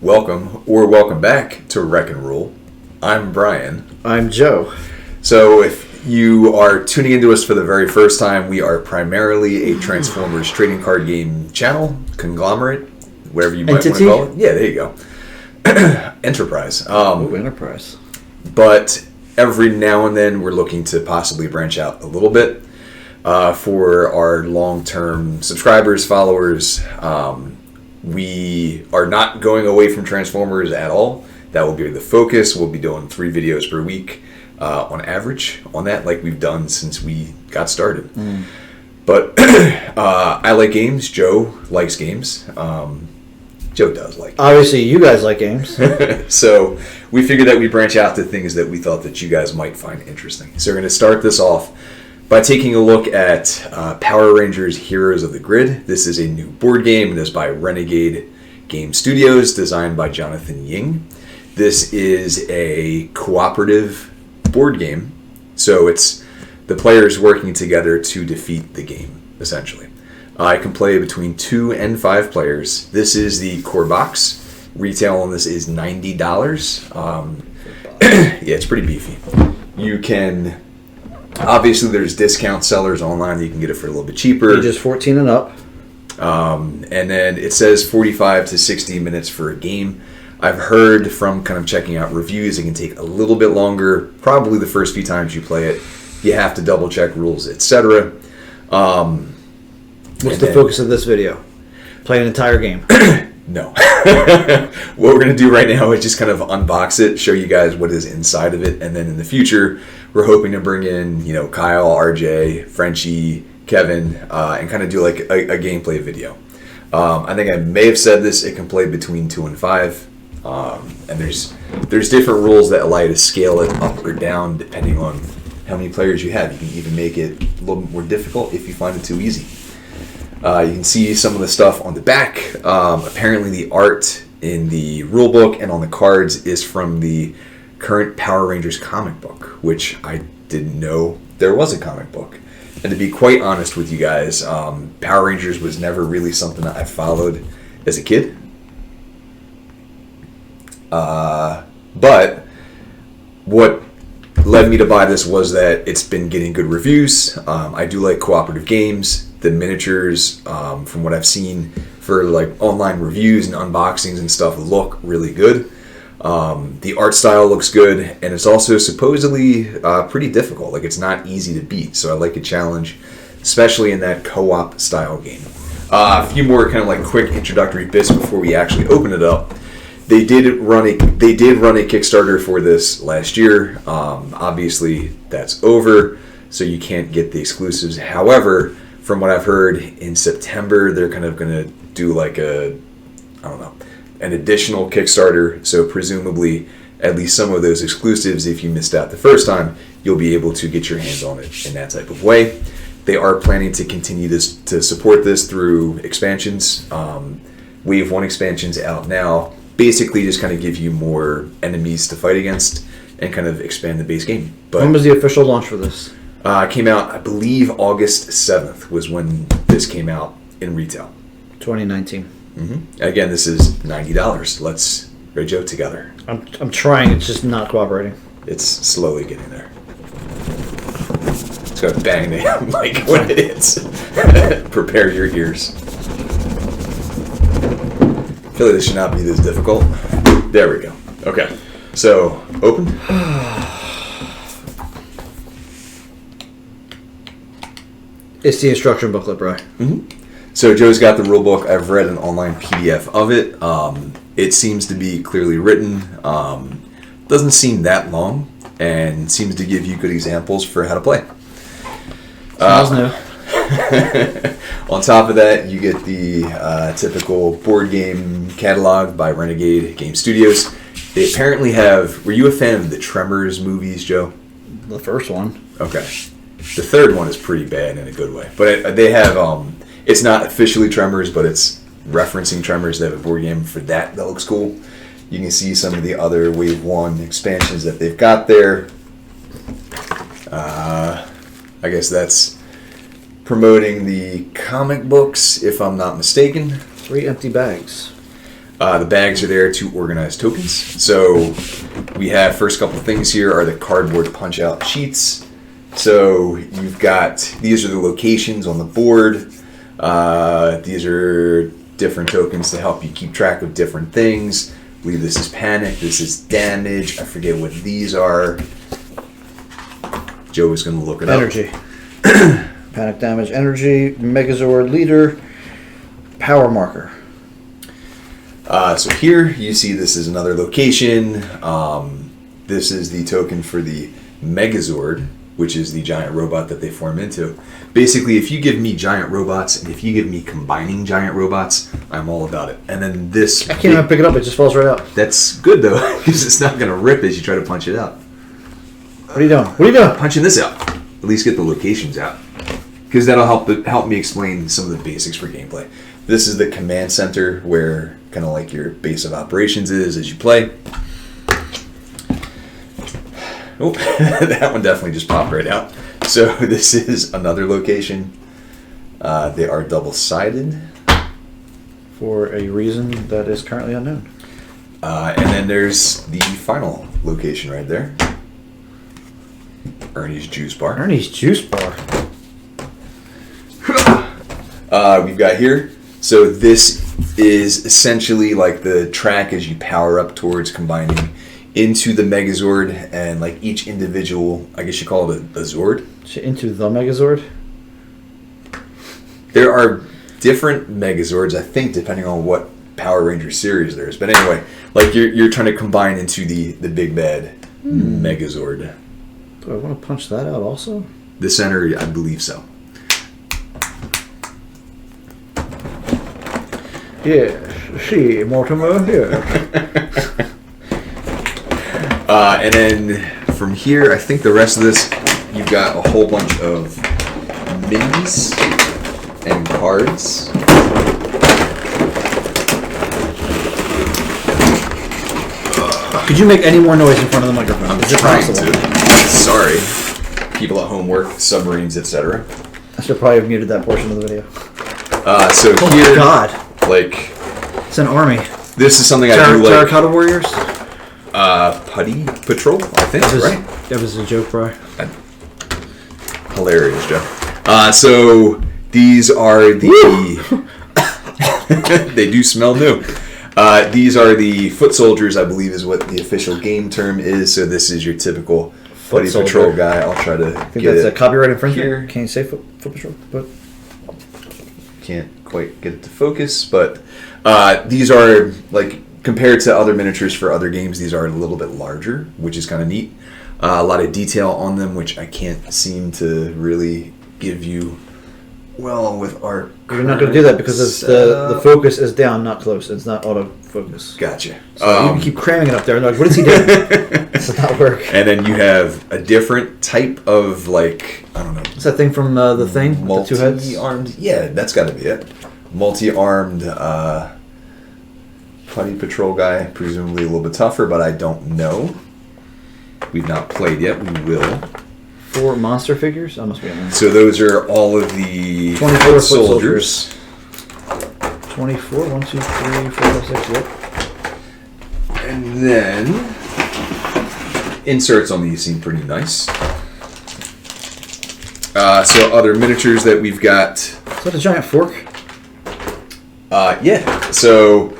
welcome back to Wreck and Rule. I'm Brian. I'm Joe. So if you are tuning into us for the very first time, we are primarily a Transformers trading card game channel, conglomerate, whatever you might want to call it. Yeah, there you go. Enterprise. Enterprise. But every now and then we're looking to possibly branch out a little bit for our long-term subscribers, followers. We are not going away from Transformers at all. That will be the focus. We'll be doing 3 videos per week on average on that, like we've done since we got started. But I like games. Joe likes games. Joe does like games. Obviously, you guys like games. So we figured that we'd branch out to things that we thought that you guys might find interesting. So we're going to start this off by taking a look at Power Rangers Heroes of the Grid. This is a new board game. It is by Renegade Game Studios, designed by Jonathan Ying. This is a cooperative board game, so it's the players working together to defeat the game, essentially. I can play between 2 and 5 players. This is the core box. Retail on this is $90. Yeah, it's pretty beefy. You can... Obviously, there's discount sellers online that you can get it for a little bit cheaper. Ages 14 and up. And then it says 45 to 60 minutes for a game. I've heard from kind of checking out reviews, it can take a little bit longer. Probably the first few times you play it, you have to double check rules, etc. What's the focus of this video? Play an entire game. No. What we're going to do right now is just kind of unbox it, show you guys what is inside of it, and then in the future, we're hoping to bring in, Kyle, RJ, Frenchie, Kevin, and kind of do like a gameplay video. I think I may have said this, it can play between 2 and 5. And there's different rules that allow you to scale it up or down depending on how many players you have. You can even make it a little more difficult if you find it too easy. You can see some of the stuff on the back. Apparently the art in the rulebook and on the cards is from the current Power Rangers comic book, which I didn't know there was a comic book. And to be quite honest with you guys, Power Rangers was never really something that I followed as a kid. But what led me to buy this was that it's been getting good reviews. I do like cooperative games. The miniatures, from what I've seen for like online reviews and unboxings and stuff, look really good. The art style looks good, and it's also supposedly pretty difficult. Like, it's not easy to beat, so I like a challenge, especially in that co-op style game. A few more kind of like quick introductory bits before we actually open it up. They did run a Kickstarter for this last year. Obviously, that's over, so you can't get the exclusives. However, from what I've heard, in September they're kind of going to do like an additional Kickstarter. So presumably, at least some of those exclusives, if you missed out the first time, you'll be able to get your hands on it in that type of way. They are planning to continue to support this through expansions. Wave 1 expansion's out now. Basically just kind of give you more enemies to fight against and kind of expand the base game. But when was the official launch for this? Came out, I believe, August 7th was when this came out in retail. 2019. Again, this is $90. Let's rage out together. I'm trying, it's just not cooperating. It's slowly getting there. It's going to bang the mic when it hits. Prepare your ears. I feel like this should not be this difficult. There we go. Okay. So, open. It's the instruction booklet, bro. So Joe's got the rulebook. I've read an online PDF of it. It seems to be clearly written. Doesn't seem that long, and seems to give you good examples for how to play. Smells new. On top of that, you get the typical board game catalog by Renegade Game Studios. They apparently have... Were you a fan of the Tremors movies, Joe? The first one. Okay. The third one is pretty bad in a good way. But they have... it's not officially Tremors, but it's referencing Tremors. They have a board game for that looks cool. You can see some of the other Wave 1 expansions that they've got there. I guess that's promoting the comic books, if I'm not mistaken. 3 empty bags. The bags are there to organize tokens. So we have first couple things here are the cardboard punch out sheets. So you've got, these are the locations on the board. These are different tokens to help you keep track of different things. I believe this is panic, this is damage. I forget what these are. Joe is going to look it Energy. Panic damage, energy, Megazord leader, power marker. So here you see this is another location. This is the token for the Megazord, which is the giant robot that they form into. Basically, if you give me giant robots and if you give me combining giant robots, I'm all about it. And then this... I can't even pick it up, it just falls right out. That's good though, because it's not going to rip as you try to punch it out. What are you doing? What are you doing? Punching this out. At least get the locations out. Because that'll help me explain some of the basics for gameplay. This is the command center where kind of like your base of operations is as you play. Oh, that one definitely just popped right out. So this is another location. They are double-sided. For a reason that is currently unknown. And then there's the final location right there. Ernie's Juice Bar. Ernie's Juice Bar. We've got here. So this is essentially like the track as you power up towards combining into the Megazord, and like each individual, I guess you call it a Zord. Into the Megazord? There are different Megazords, I think, depending on what Power Ranger series there is. But anyway, like you're trying to combine into the big bad Megazord. Do I want to punch that out also? The center, I believe so. Yeah, see, Mortimer, yeah. And then from here, I think the rest of this, you've got a whole bunch of minis and cards. Could you make any more noise in front of the microphone? I'm Is it trying possible? to. Sorry. People at home work, submarines, etc. I should probably have muted that portion of the video. So Oh here, my god. like, It's an army. this is something I do like. Terracotta Warriors? Putty Patrol, I think, right? That was a joke, bro. Hilarious, Joe. So these are the... They do smell new. These are the foot soldiers, I believe is what the official game term is. So this is your typical Putty Patrol guy. I'll try to I think that's a copyright infringement. here. Can't you say foot patrol? But Can't quite get it to focus, but these are, like, compared to other miniatures for other games, these are a little bit larger, which is kind of neat. A lot of detail on them, which I can't seem to really give you well with our... you're not going to do that because it's the focus is down, not close. It's not autofocus. Gotcha. So you keep cramming it up there and like, what is he doing? This does not work. And then you have a different type of, like, I don't know. What's that thing from The Thing? The two heads? Multi-armed? Yeah, that's got to be it. Multi-armed Putty Patrol guy, presumably a little bit tougher, but I don't know. We've not played yet. We will. 4 monster figures? I must be on there. So those are all of the 24 foot foot soldiers. 24, 1, 2, 3, 4, 5, 6, yep. And then inserts on these seem pretty nice. So other miniatures that we've got. Is that a giant fork? Yeah. So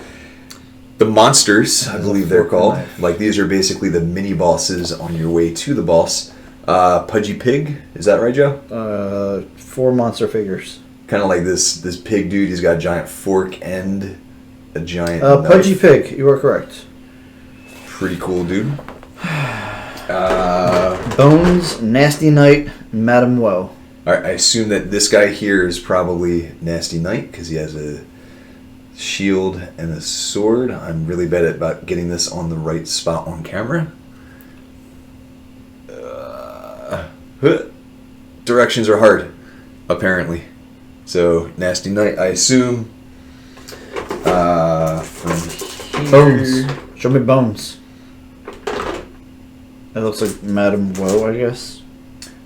the monsters, I believe they're fork and called. knife. Like these are basically the mini bosses on your way to the boss. Pudgy Pig, is that right, Joe? 4 monster figures. Kind of like this pig dude. He's got a giant fork and a giant Pudgy knife. Pig, you are correct. Pretty cool, dude. Bones, Nasty Knight, Madam Woe. Alright, I assume that this guy here is probably Nasty Knight because he has a shield and a sword. I'm really bad at about getting this on the right spot on camera. Directions are hard, apparently. So, Nasty Knight, I assume. From here. Bones. Show me bones. That looks like Madam Woe, I guess.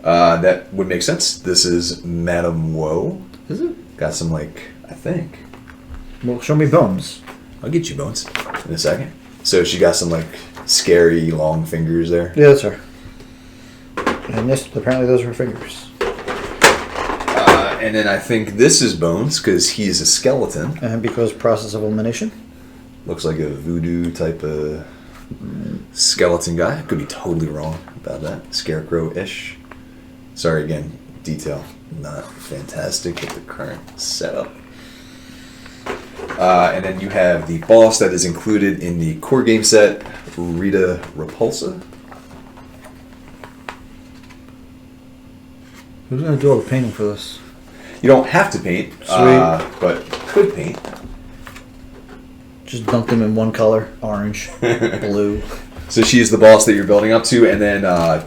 That would make sense. This is Madam Woe. Is it? Got some, like, I think. Well, show me bones. I'll get you, Bones, in a second. So she got some, like, scary long fingers there. Yeah, that's her. And yes, apparently those are her fingers. And then I think this is Bones, because he's a skeleton. And because process of elimination. Looks like a voodoo type of skeleton guy. Could be totally wrong about that. Scarecrow-ish. Sorry again, detail not fantastic with the current setup. And then you have the boss that is included in the core game set, Rita Repulsa. Who's going to do all the painting for this? You don't have to paint, but could paint. Just dunk them in one color, orange, blue. So she's the boss that you're building up to, and then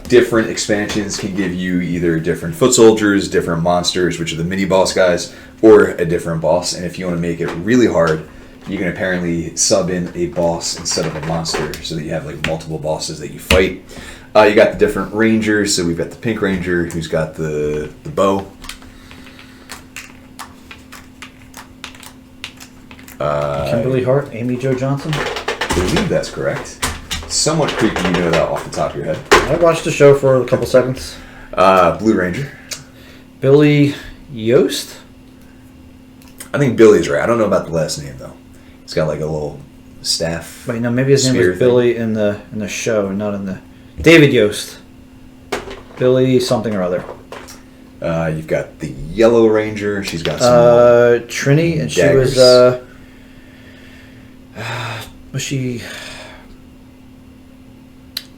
different expansions can give you either different foot soldiers, different monsters, which are the mini boss guys, or a different boss. And if you want to make it really hard, you can apparently sub in a boss instead of a monster, so that you have like multiple bosses that you fight. You got the different rangers, so we've got the pink ranger who's got the bow. Kimberly Hart, Amy Jo Johnson. I believe that's correct. Somewhat creepy, you know that off the top of your head. I watched the show for a couple seconds. Blue Ranger. Billy Yost? I think Billy's right. I don't know about the last name though. He's got like a little staff. Wait, no, maybe his name was thing. Billy in the show, not in the... David Yost. Billy something or other. You've got the Yellow Ranger. She's got some Trini, and daggers. she was she...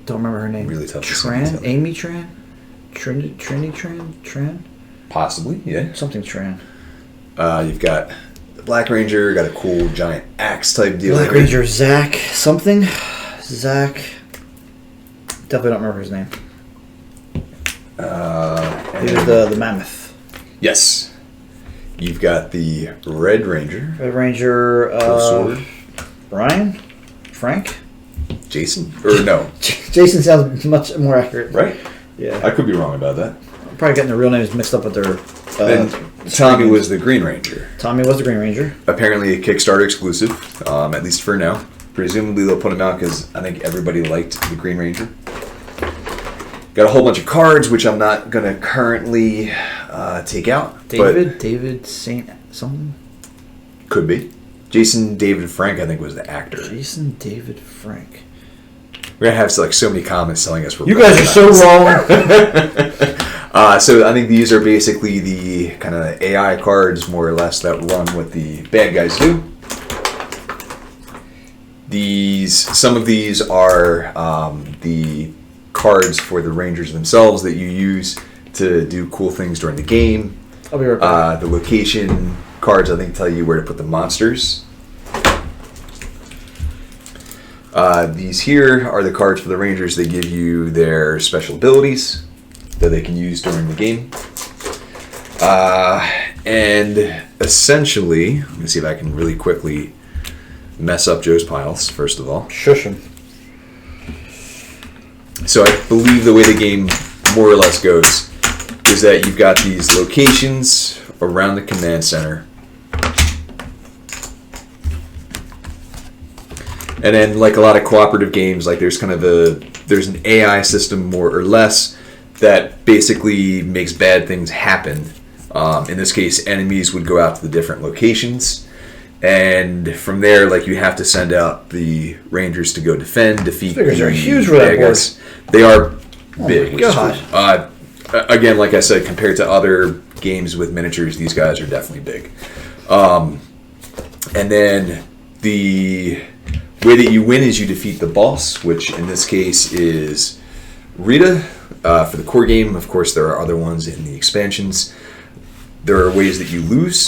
Don't remember her name. Really tough to Tran? say. Amy Tran? Trini Tran? Possibly, yeah. Something Tran. You've got the Black Ranger. Got a cool giant axe type deal. Black Ranger Zach something. Zach. Definitely don't remember his name. He was the mammoth. Yes. You've got the Red Ranger. Red Ranger. Sword. Brian? Frank? Jason? Or no. Jason sounds much more accurate. Right? Yeah. I could be wrong about that. I'm probably getting the real names mixed up with their... Then Tommy was the Green Ranger. Tommy was the Green Ranger. Apparently a Kickstarter exclusive, at least for now. Presumably they'll put him out because I think everybody liked the Green Ranger. Got a whole bunch of cards, which I'm not going to currently take out. David Saint something? Could be. Jason David Frank, I think, was the actor. Jason David Frank. We're going to have like so many comments telling us we're You guys are so wrong. So I think these are basically the kind of AI cards, more or less, that run what the bad guys do. Some of these are the cards for the Rangers themselves that you use to do cool things during the game. I'll be right back. The location cards, I think, tell you where to put the monsters. These here are the cards for the Rangers. They give you their special abilities that they can use during the game. And essentially, let me see if I can really quickly mess up Joe's piles, first of all. Shush him. So I believe the way the game more or less goes is that you've got these locations around the command center. And then, like a lot of cooperative games, like there's an AI system more or less that basically makes bad things happen. In this case, enemies would go out to the different locations, and from there, like you have to send out the Rangers to go defend, defeat. Figures the are huge for that board. They are big. Oh my God. Again, like I said, compared to other games with miniatures, these guys are definitely big. And then the way that you win is you defeat the boss, which in this case is Rita. For the core game, of course, there are other ones in the expansions. There are ways that you lose.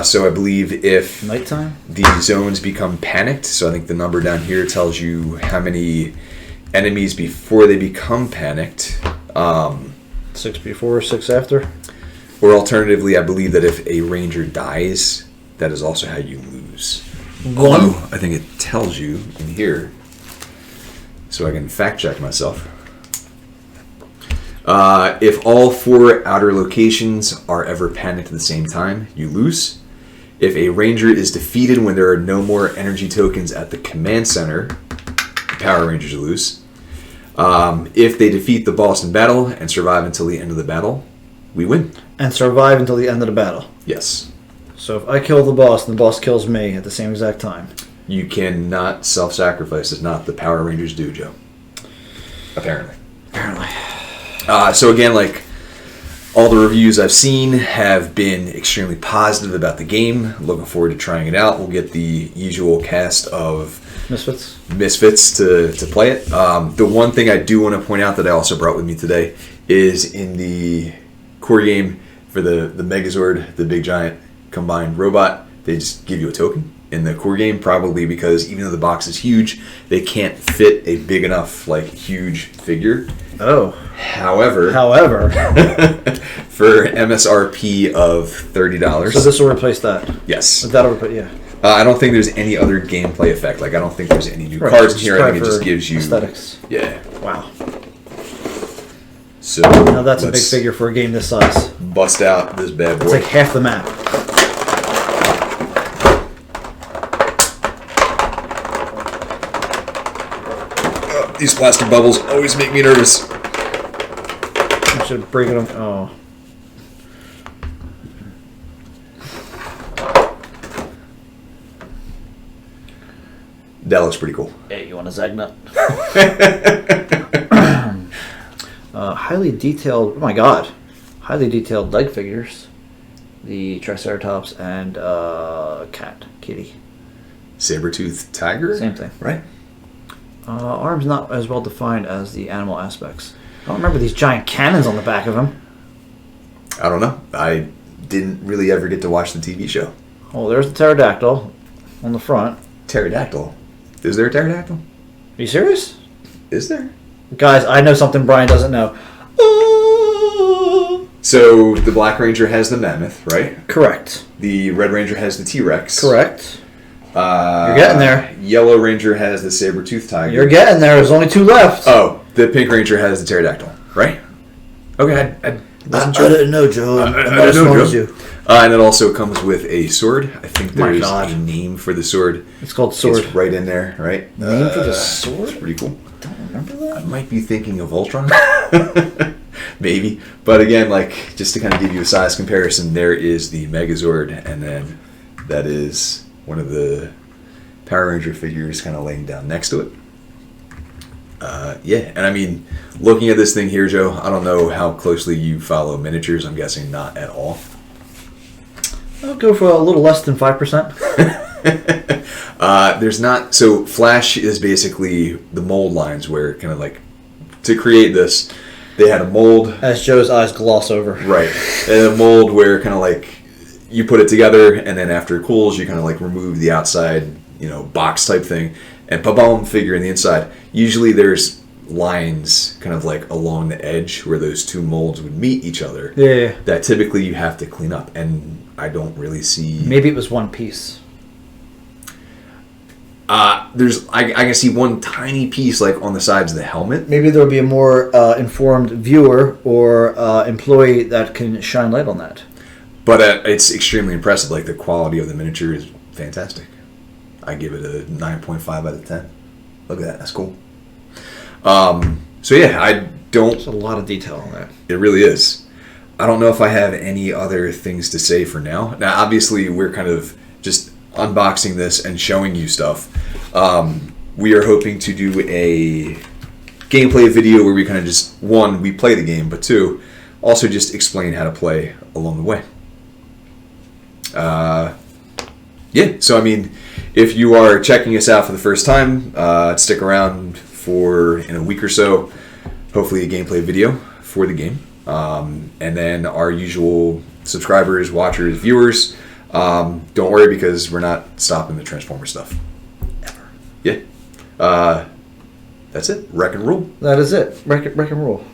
So I believe if Nighttime? the zones become panicked, so I think the number down here tells you how many enemies before they become panicked. 6 before, 6 after? Or alternatively, I believe that if a ranger dies, that is also how you lose. Although, I think it tells you in here, so I can fact check myself. If all 4 outer locations are ever panicked at the same time, you lose. If a ranger is defeated when there are no more energy tokens at the command center, the Power Rangers lose. If they defeat the boss in battle and survive until the end of the battle, we win. And survive until the end of the battle. Yes. So if I kill the boss and the boss kills me at the same exact time. You cannot self-sacrifice. It's not the Power Rangers do, Joe. Apparently. So again, like, all the reviews I've seen have been extremely positive about the game. Looking forward to trying it out. We'll get the usual cast of Misfits to play it. The one thing I do want to point out that I also brought with me today is in the core game for the Megazord, the big giant combined robot, they just give you a token in the core game, probably because even though the box is huge, they can't fit a big enough, like, huge figure. Oh. However, for MSRP of $30. So this will replace that? Yes. That'll replace, yeah. I don't think there's any other gameplay effect. Like, I don't think there's any new cards in here. I think it just gives you aesthetics. Yeah. Wow. So now that's a big figure for a game this size. Bust out this bad boy. It's like half the map. These plastic bubbles always make me nervous. I should break it on. Oh. That looks pretty cool. Hey, you want a Zagnut? Highly detailed. Oh my god. Highly detailed leg figures. The Triceratops and kitty. Saber-toothed tiger? Same thing. Right. Arms not as well defined as the animal aspects. I don't remember these giant cannons on the back of him. I don't know. I didn't really ever get to watch the TV show. Oh, there's the pterodactyl on the front. Pterodactyl? Is there a pterodactyl? Are you serious? Is there? Guys, I know something Brian doesn't know. So the Black Ranger has the mammoth, right? Correct. The Red Ranger has the T-Rex. Correct. You're getting there. Yellow Ranger has the saber-toothed tiger. You're getting there. There's only 2 left. Oh, the Pink Ranger has the pterodactyl, right? Okay, I didn't know, Joe. I'm not as smart as you. And it also comes with a sword. I think there's God. a name for the sword. It's called sword. It's right in there, right? Name for the sword? It's pretty cool. I don't remember that. I might be thinking of Ultron. Maybe. But again, like, just to kind of give you a size comparison, there is the Megazord, and then that is one of the Power Ranger figures kind of laying down next to it. Yeah, and I mean, looking at this thing here, Joe, I don't know how closely you follow miniatures. I'm guessing not at all. I'll go for a little less than 5%. There's not... So Flash is basically the mold lines where kind of like... To create this, they had a mold... As Joe's eyes gloss over. Right. And a mold where kind of like you put it together, and then after it cools, you kind of like remove the outside, box type thing, and boom, figure in the inside. Usually there's lines kind of like along the edge where those 2 molds would meet each other. Yeah. That typically you have to clean up, and I don't really see... Maybe it was one piece. I can see one tiny piece like on the sides of the helmet. Maybe there will be a more informed viewer or employee that can shine light on that. But it's extremely impressive. Like, the quality of the miniature is fantastic. I give it a 9.5 out of 10. Look at that. That's cool. So yeah, I don't... There's a lot of detail on that. It really is. I don't know if I have any other things to say for now. Now, obviously, we're kind of just unboxing this and showing you stuff. We are hoping to do a gameplay video where we kind of just, 1, we play the game, but 2, also just explain how to play along the way. Yeah, so I mean, if you are checking us out for the first time, stick around for, in a week or so, hopefully a gameplay video for the game. And then our usual subscribers, watchers, viewers, don't worry because we're not stopping the Transformer stuff. Ever. Yeah. That's it. Wreck and roll. That is it. Wreck and roll.